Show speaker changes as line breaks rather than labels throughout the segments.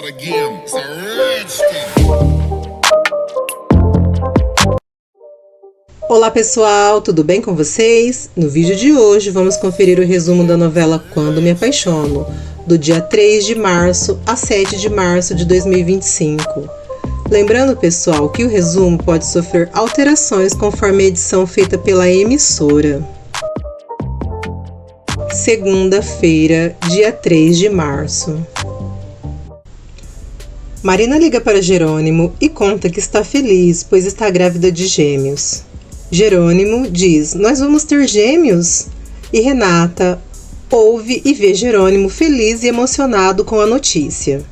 again. It's a rich thing.
Olá pessoal, tudo bem com vocês? No vídeo de hoje vamos conferir o resumo da novela Quando Me Apaixono, do dia 3 de março a 7 de março de 2025. Lembrando pessoal que o resumo pode sofrer alterações conforme a edição feita pela emissora. Segunda-feira, dia 3 de março. Marina liga para Jerônimo e conta que está feliz, pois está grávida de gêmeos. Jerônimo diz: "Nós vamos ter gêmeos?" E Renata ouve e vê Jerônimo feliz e emocionado com a notícia.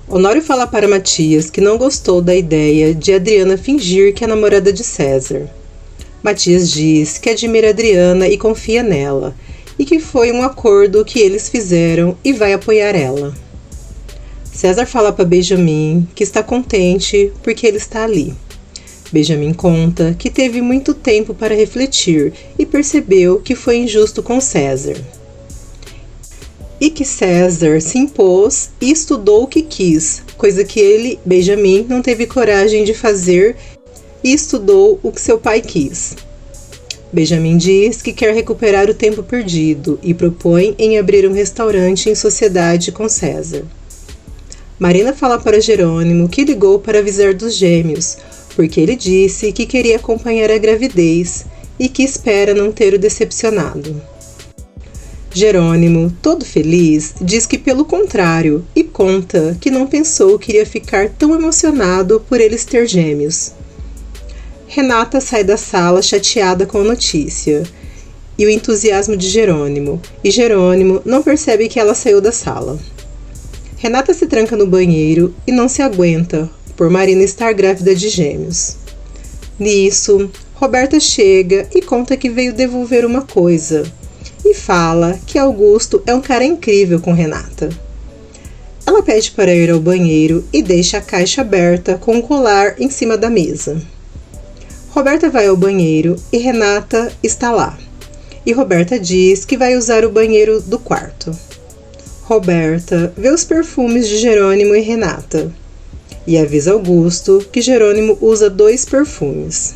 Honório fala para Matias que não gostou da ideia de Adriana fingir que é namorada de César. Matias diz que admira Adriana e confia nela, e que foi um acordo que eles fizeram e vai apoiar ela. César fala para Benjamin que está contente porque ele está ali. Benjamin conta que teve muito tempo para refletir e percebeu que foi injusto com César. E que César se impôs e estudou o que quis, coisa que ele, Benjamin, não teve coragem de fazer e estudou o que seu pai quis. Benjamin diz que quer recuperar o tempo perdido e propõe em abrir um restaurante em sociedade com César. Marina fala para Jerônimo que ligou para avisar dos gêmeos, porque ele disse que queria acompanhar a gravidez e que espera não ter o decepcionado. Jerônimo, todo feliz, diz que pelo contrário e conta que não pensou que iria ficar tão emocionado por eles ter gêmeos. Renata sai da sala chateada com a notícia e o entusiasmo de Jerônimo, e Jerônimo não percebe que ela saiu da sala. Renata se tranca no banheiro e não se aguenta por Marina estar grávida de gêmeos. Nisso, Roberta chega e conta que veio devolver uma coisa e fala que Augusto é um cara incrível com Renata. Ela pede para ir ao banheiro e deixa a caixa aberta com o colar em cima da mesa. Roberta vai ao banheiro e Renata está lá. E Roberta diz que vai usar o banheiro do quarto. Roberta vê os perfumes de Jerônimo e Renata e avisa Augusto que Jerônimo usa 2 perfumes.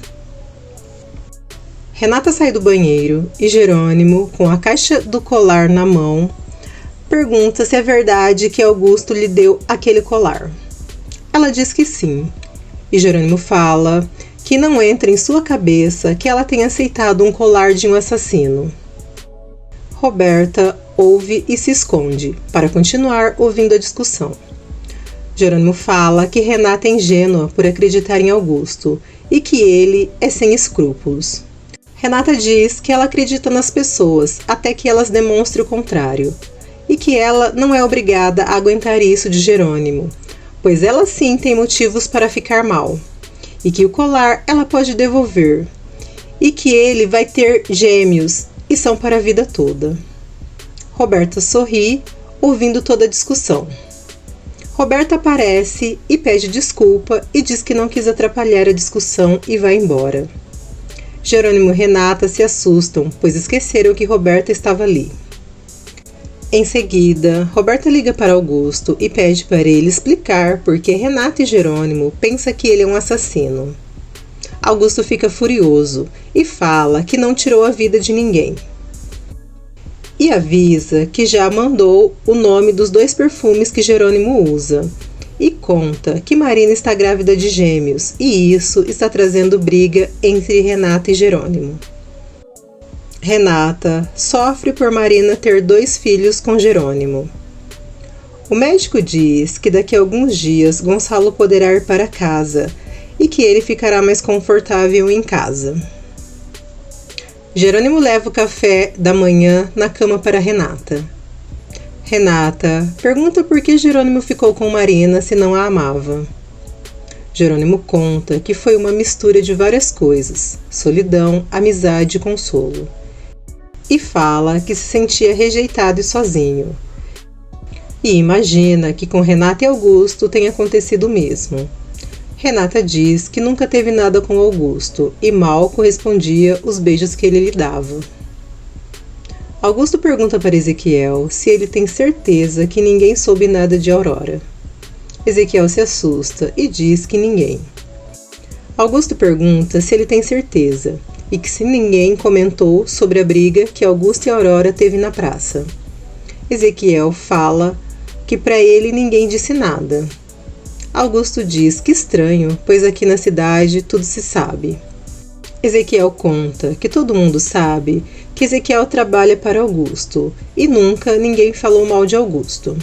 Renata sai do banheiro e Jerônimo, com a caixa do colar na mão, pergunta se é verdade que Augusto lhe deu aquele colar. Ela diz que sim, e Jerônimo fala que não entra em sua cabeça que ela tenha aceitado um colar de um assassino. Roberta ouve e se esconde, para continuar ouvindo a discussão. Jerônimo fala que Renata é ingênua por acreditar em Augusto e que ele é sem escrúpulos. Renata diz que ela acredita nas pessoas até que elas demonstrem o contrário e que ela não é obrigada a aguentar isso de Jerônimo, pois ela sim tem motivos para ficar mal e que o colar ela pode devolver e que ele vai ter gêmeos e são para a vida toda. Roberta sorri, ouvindo toda a discussão. Roberta aparece e pede desculpa e diz que não quis atrapalhar a discussão e vai embora. Jerônimo e Renata se assustam, pois esqueceram que Roberta estava ali. Em seguida, Roberta liga para Augusto e pede para ele explicar por que Renata e Jerônimo pensam que ele é um assassino. Augusto fica furioso e fala que não tirou a vida de ninguém. E avisa que já mandou o nome dos 2 perfumes que Jerônimo usa. E conta que Marina está grávida de gêmeos e isso está trazendo briga entre Renata e Jerônimo. Renata sofre por Marina ter 2 filhos com Jerônimo. O médico diz que daqui a alguns dias Gonçalo poderá ir para casa e que ele ficará mais confortável em casa. Jerônimo leva o café da manhã na cama para Renata. Renata pergunta por que Jerônimo ficou com Marina se não a amava. Jerônimo conta que foi uma mistura de várias coisas: solidão, amizade e consolo. E fala que se sentia rejeitado e sozinho. E imagina que com Renata e Augusto tenha acontecido o mesmo. Renata diz que nunca teve nada com Augusto e mal correspondia os beijos que ele lhe dava. Augusto pergunta para Ezequiel se ele tem certeza que ninguém soube nada de Aurora. Ezequiel se assusta e diz que ninguém. Augusto pergunta se ele tem certeza e que se ninguém comentou sobre a briga que Augusto e Aurora teve na praça. Ezequiel fala que para ele ninguém disse nada. Augusto diz que estranho, pois aqui na cidade tudo se sabe. Ezequiel conta que todo mundo sabe que Ezequiel trabalha para Augusto e nunca ninguém falou mal de Augusto.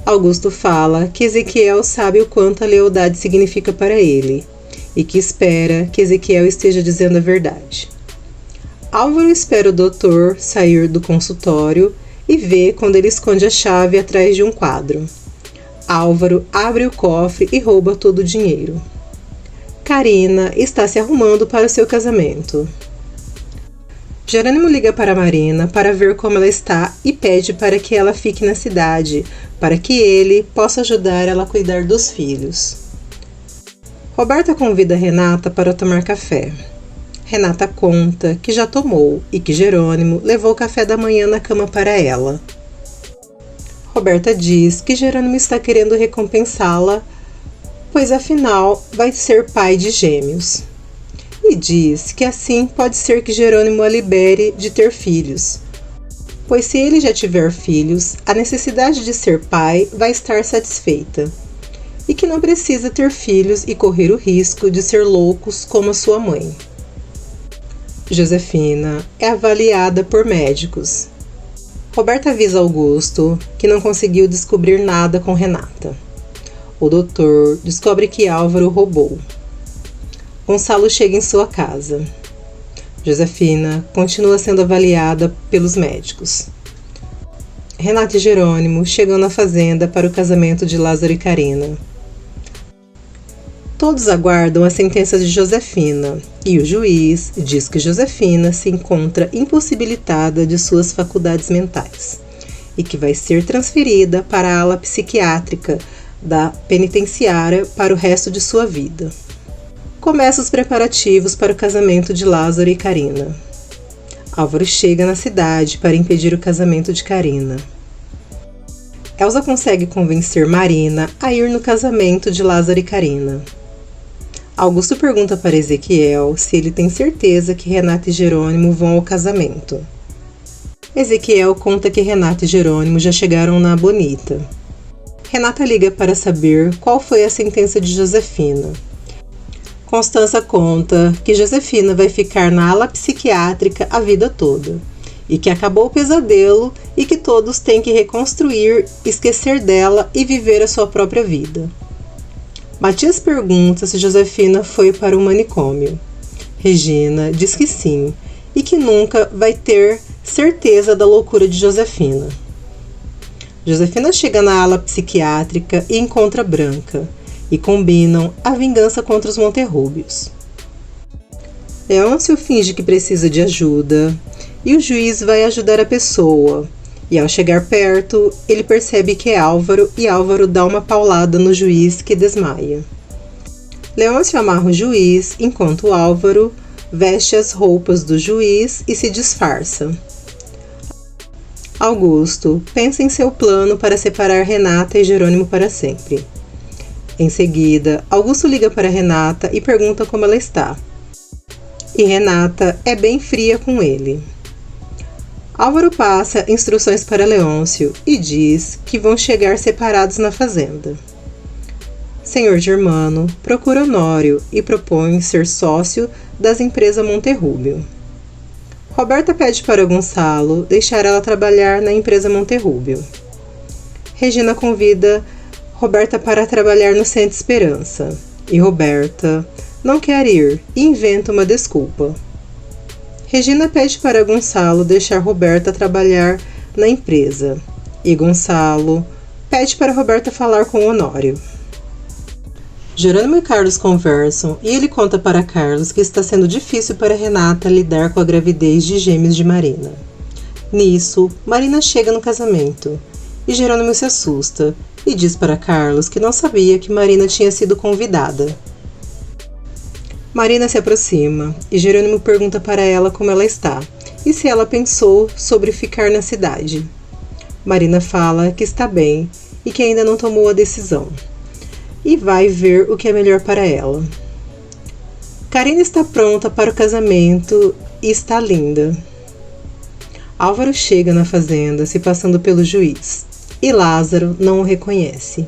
Augusto fala que Ezequiel sabe o quanto a lealdade significa para ele e que espera que Ezequiel esteja dizendo a verdade. Álvaro espera o doutor sair do consultório e vê quando ele esconde a chave atrás de um quadro. Álvaro abre o cofre e rouba todo o dinheiro. Carina está se arrumando para o seu casamento. Jerônimo liga para Marina para ver como ela está e pede para que ela fique na cidade, para que ele possa ajudar ela a cuidar dos filhos. Roberta convida Renata para tomar café. Renata conta que já tomou e que Jerônimo levou o café da manhã na cama para ela. Roberta diz que Jerônimo está querendo recompensá-la, pois afinal vai ser pai de gêmeos. E diz que assim pode ser que Jerônimo a libere de ter filhos, pois se ele já tiver filhos, a necessidade de ser pai vai estar satisfeita, e que não precisa ter filhos e correr o risco de ser loucos como a sua mãe. Josefina é avaliada por médicos. Roberta avisa Augusto que não conseguiu descobrir nada com Renata. O doutor descobre que Álvaro roubou. Gonçalo chega em sua casa. Josefina continua sendo avaliada pelos médicos. Renata e Jerônimo chegam na fazenda para o casamento de Lázaro e Carina. Todos aguardam a sentença de Josefina e o juiz diz que Josefina se encontra impossibilitada de suas faculdades mentais e que vai ser transferida para a ala psiquiátrica da penitenciária para o resto de sua vida. Começam os preparativos para o casamento de Lázaro e Carina. Álvaro chega na cidade para impedir o casamento de Carina. Elsa consegue convencer Marina a ir no casamento de Lázaro e Carina. Augusto pergunta para Ezequiel se ele tem certeza que Renata e Jerônimo vão ao casamento. Ezequiel conta que Renata e Jerônimo já chegaram na Bonita. Renata liga para saber qual foi a sentença de Josefina. Constança conta que Josefina vai ficar na ala psiquiátrica a vida toda, e que acabou o pesadelo e que todos têm que reconstruir, esquecer dela e viver a sua própria vida. Matias pergunta se Josefina foi para o manicômio. Regina diz que sim, e que nunca vai ter certeza da loucura de Josefina. Josefina chega na ala psiquiátrica e encontra Branca, e combinam a vingança contra os Monterrúbios. Leôncio finge que precisa de ajuda, e o juiz vai ajudar a pessoa, e ao chegar perto, ele percebe que é Álvaro, e Álvaro dá uma paulada no juiz, que desmaia. Leôncio amarra o juiz, enquanto Álvaro veste as roupas do juiz e se disfarça. Augusto pensa em seu plano para separar Renata e Jerônimo para sempre. Em seguida, Augusto liga para Renata e pergunta como ela está. E Renata é bem fria com ele. Álvaro passa instruções para Leôncio e diz que vão chegar separados na fazenda. Senhor Germano procura Honório e propõe ser sócio das empresas Monterrúbio. Roberta pede para Gonçalo deixar ela trabalhar na empresa Monterrúbio. Regina convida Roberta para trabalhar no Centro Esperança, e Roberta não quer ir e inventa uma desculpa. Regina pede para Gonçalo deixar Roberta trabalhar na empresa, e Gonçalo pede para Roberta falar com Honório. Jerônimo e Carlos conversam e ele conta para Carlos que está sendo difícil para Renata lidar com a gravidez de gêmeos de Marina. Nisso, Marina chega no casamento, e Jerônimo se assusta e diz para Carlos que não sabia que Marina tinha sido convidada. Marina se aproxima e Jerônimo pergunta para ela como ela está e se ela pensou sobre ficar na cidade. Marina fala que está bem e que ainda não tomou a decisão, e vai ver o que é melhor para ela. Karina está pronta para o casamento e está linda. Álvaro chega na fazenda se passando pelo juiz, e Lázaro não o reconhece.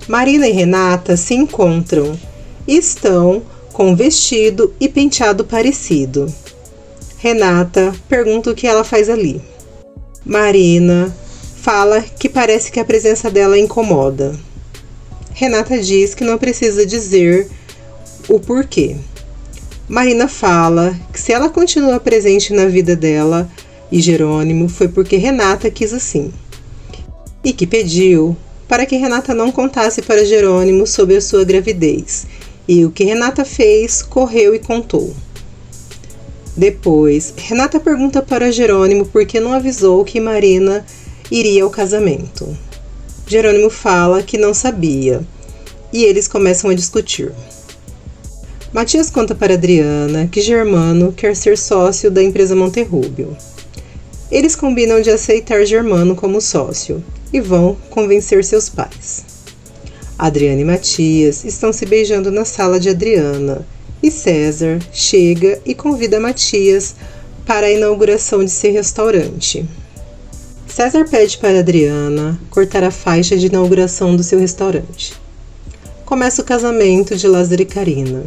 Marina e Renata se encontram e estão com vestido e penteado parecido. Renata pergunta o que ela faz ali. Marina fala que parece que a presença dela incomoda. Renata diz que não precisa dizer o porquê. Marina fala que se ela continua presente na vida dela e Jerônimo foi porque Renata quis assim, e que pediu para que Renata não contasse para Jerônimo sobre a sua gravidez, e o que Renata fez, correu e contou. Depois, Renata pergunta para Jerônimo por que não avisou que Marina iria ao casamento. Jerônimo fala que não sabia, e eles começam a discutir. Matias conta para Adriana que Germano quer ser sócio da empresa Monterrubio. Eles combinam de aceitar Germano como sócio e vão convencer seus pais. Adriana e Matias estão se beijando na sala de Adriana e César chega e convida Matias para a inauguração de seu restaurante. César pede para Adriana cortar a faixa de inauguração do seu restaurante. Começa o casamento de Lázaro e Karina.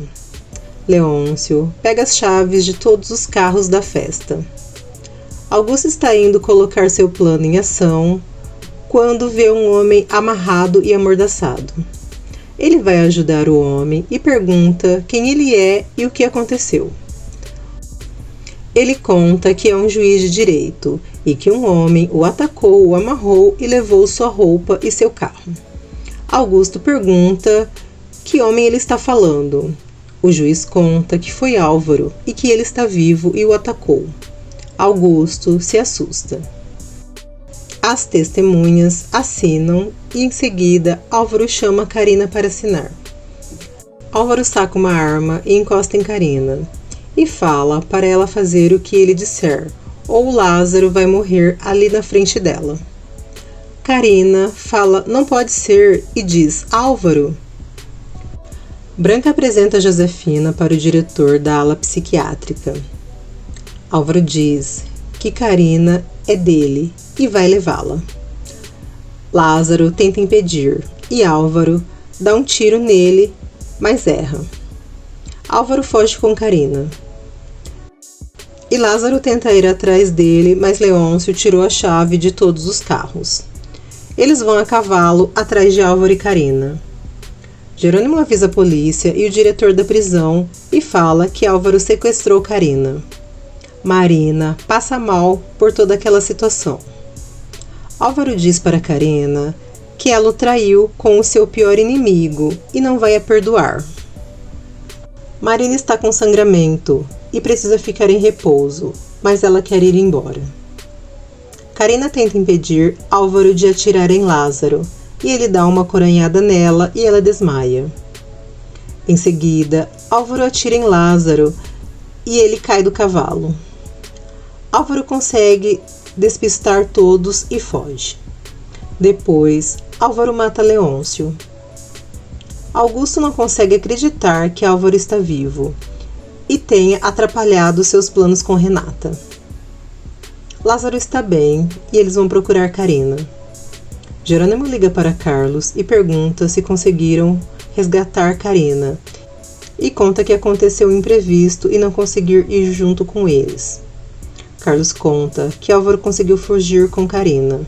Leôncio pega as chaves de todos os carros da festa. Augusto está indo colocar seu plano em ação quando vê um homem amarrado e amordaçado. Ele vai ajudar o homem e pergunta quem ele é e o que aconteceu. Ele conta que é um juiz de direito e que um homem o atacou, o amarrou e levou sua roupa e seu carro. Augusto pergunta que homem ele está falando. O juiz conta que foi Álvaro e que ele está vivo e o atacou. Augusto se assusta. As testemunhas assinam e em seguida Álvaro chama Karina para assinar. Álvaro saca uma arma e encosta em Karina e fala para ela fazer o que ele disser, ou Lázaro vai morrer ali na frente dela. Karina fala não pode ser e diz Álvaro. Branca apresenta Josefina para o diretor da ala psiquiátrica. Álvaro diz que Karina é dele e vai levá-la. Lázaro tenta impedir e Álvaro dá um tiro nele, mas erra. Álvaro foge com Karina. E Lázaro tenta ir atrás dele, mas Leôncio tirou a chave de todos os carros. Eles vão a cavalo atrás de Álvaro e Karina. Jerônimo avisa a polícia e o diretor da prisão e fala que Álvaro sequestrou Karina. Marina passa mal por toda aquela situação. Álvaro diz para Karina que ela o traiu com o seu pior inimigo e não vai a perdoar. Marina está com sangramento e precisa ficar em repouso, mas ela quer ir embora. Karina tenta impedir Álvaro de atirar em Lázaro e ele dá uma coronhada nela e ela desmaia. Em seguida, Álvaro atira em Lázaro e ele cai do cavalo. Álvaro consegue despistar todos e foge. Depois, Álvaro mata Leôncio. Augusto não consegue acreditar que Álvaro está vivo e tenha atrapalhado seus planos com Renata. Lázaro está bem e eles vão procurar Karina. Jerônimo liga para Carlos e pergunta se conseguiram resgatar Karina e conta que aconteceu um imprevisto e não conseguir ir junto com eles. Carlos conta que Álvaro conseguiu fugir com Karina.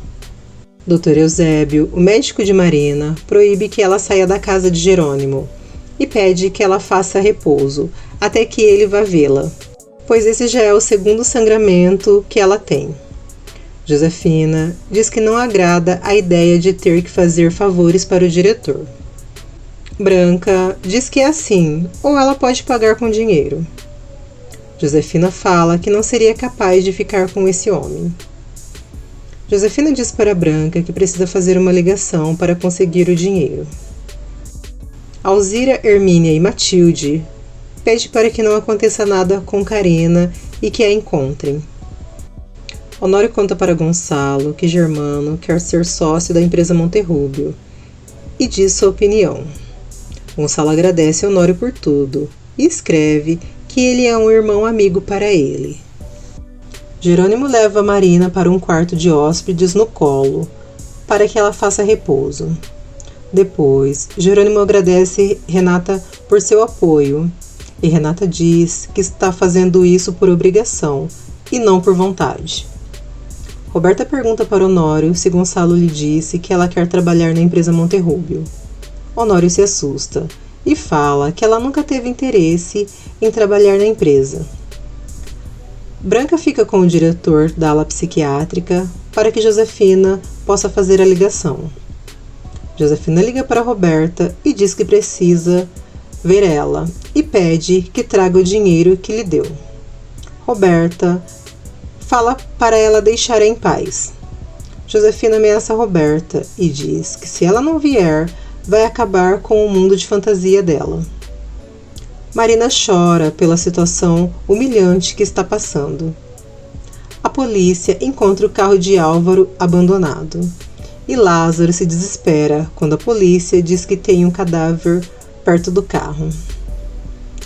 Dr. Eusébio, o médico de Marina, proíbe que ela saia da casa de Jerônimo e pede que ela faça repouso até que ele vá vê-la, pois esse já é o segundo sangramento que ela tem. Josefina diz que não agrada a ideia de ter que fazer favores para o diretor. Branca diz que é assim, ou ela pode pagar com dinheiro. Josefina fala que não seria capaz de ficar com esse homem. Josefina diz para Branca que precisa fazer uma ligação para conseguir o dinheiro. Alzira, Hermínia e Matilde pede para que não aconteça nada com Carina e que a encontrem. Honório conta para Gonçalo que Germano quer ser sócio da empresa Monterrubio e diz sua opinião. Gonçalo agradece a Honório por tudo e escreve que ele é um irmão amigo para ele. Jerônimo leva Marina para um quarto de hóspedes no colo, para que ela faça repouso. Depois, Jerônimo agradece Renata por seu apoio, e Renata diz que está fazendo isso por obrigação e não por vontade. Roberta pergunta para Honório se Gonçalo lhe disse que ela quer trabalhar na empresa Monterrubio. Honório se assusta e fala que ela nunca teve interesse em trabalhar na empresa. Branca fica com o diretor da ala psiquiátrica para que Josefina possa fazer a ligação. Josefina liga para Roberta e diz que precisa ver ela e pede que traga o dinheiro que lhe deu. Roberta fala para ela deixar em paz. Josefina ameaça Roberta e diz que se ela não vier, vai acabar com o mundo de fantasia dela. Marina chora pela situação humilhante que está passando. A polícia encontra o carro de Álvaro abandonado e Lázaro se desespera quando a polícia diz que tem um cadáver perto do carro.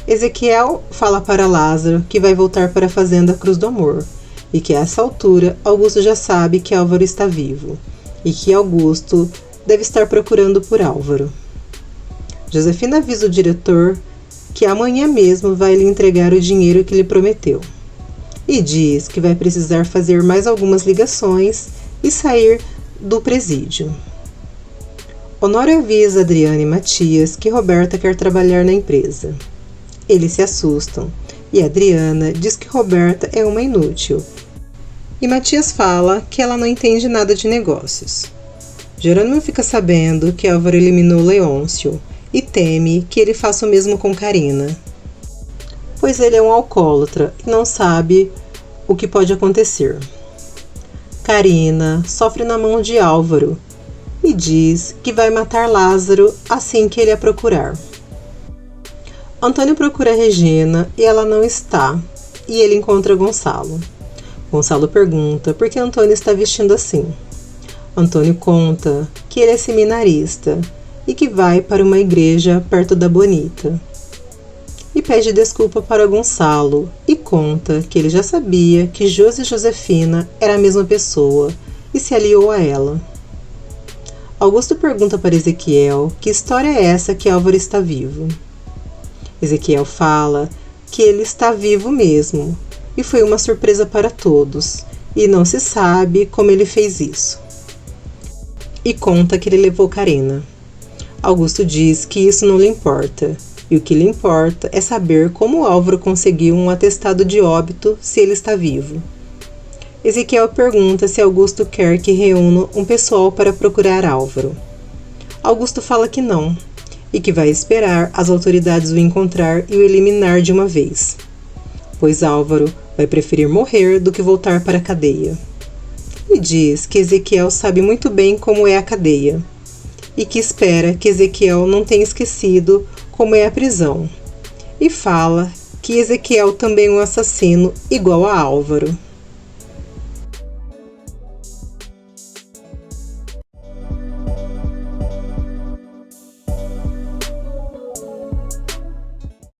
Ezequiel fala para Lázaro que vai voltar para a fazenda Cruz do Amor e que a essa altura Augusto já sabe que Álvaro está vivo e que Augusto deve estar procurando por Álvaro. Josefina avisa o diretor que amanhã mesmo vai lhe entregar o dinheiro que lhe prometeu e diz que vai precisar fazer mais algumas ligações e sair do presídio. Honório avisa Adriana e Matias que Roberta quer trabalhar na empresa. Eles se assustam e Adriana diz que Roberta é uma inútil e Matias fala que ela não entende nada de negócios. Jerônimo fica sabendo que Álvaro eliminou Leôncio e teme que ele faça o mesmo com Carina, pois ele é um alcoólatra e não sabe o que pode acontecer. Carina sofre na mão de Álvaro e diz que vai matar Lázaro assim que ele a procurar. Antônio procura Regina e ela não está, e ele encontra Gonçalo. Gonçalo pergunta por que Antônio está vestindo assim. Antônio conta que ele é seminarista e que vai para uma igreja perto da Bonita. E pede desculpa para Gonçalo e conta que ele já sabia que Josi e Josefina era a mesma pessoa e se aliou a ela. Augusto pergunta para Ezequiel que história é essa que Álvaro está vivo. Ezequiel fala que ele está vivo mesmo e foi uma surpresa para todos e não se sabe como ele fez isso. E conta que ele levou Carina. Augusto diz que isso não lhe importa, e o que lhe importa é saber como Álvaro conseguiu um atestado de óbito se ele está vivo. Ezequiel pergunta se Augusto quer que reúna um pessoal para procurar Álvaro. Augusto fala que não, e que vai esperar as autoridades o encontrar e o eliminar de uma vez, pois Álvaro vai preferir morrer do que voltar para a cadeia. E diz que Ezequiel sabe muito bem como é a cadeia, e que espera que Ezequiel não tenha esquecido como é a prisão, e fala que Ezequiel também é um assassino igual a Álvaro.